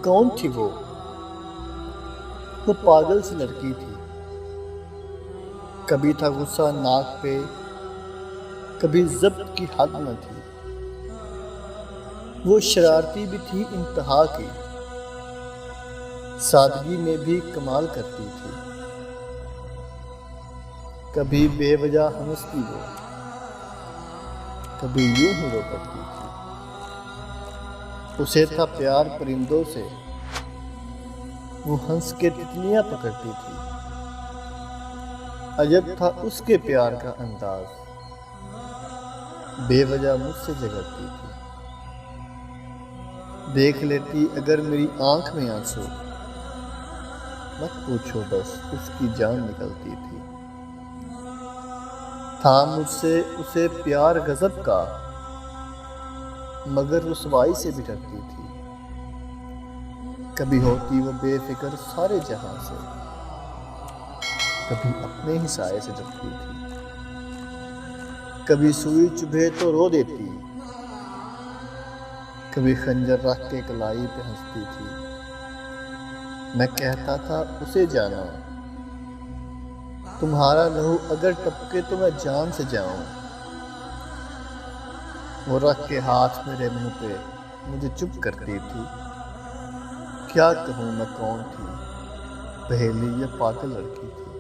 कौन थी वो? वो पागल सी लड़की थी। कभी था गुस्सा नाक पे, कभी जब्त की हद न थी। वो शरारती भी थी इंतहा की, सादगी में भी कमाल करती थी। कभी बेवजह हंसती वो, कभी यूं ही रो पड़ती थी। उसे था प्यार परिंदों से, वो हंस के तितलियां पकड़ती थी। अजब था उसके प्यार का अंदाज, बेवजह मुझसे झगड़ती थी। देख लेती अगर मेरी आंख में आंसू, मत पूछो बस उसकी जान निकलती थी। था मुझसे उसे प्यार गजब का, मगर रुसवाई से भी डरती थी। कभी होती वो बेफिक्र सारे जहां से, कभी अपने ही साए से डरती थी। कभी सुई चुभे तो रो देती, कभी खंजर रख के कलाई पे हंसती थी। मैं कहता था उसे जाना, तुम्हारा लहू अगर टपके तो मैं जान से जाऊं। वो रख के हाथ मेरे मुंह पे मुझे चुप करती थी। क्या कहूँ मैं कौन थी, पहेली या पागल लड़की थी।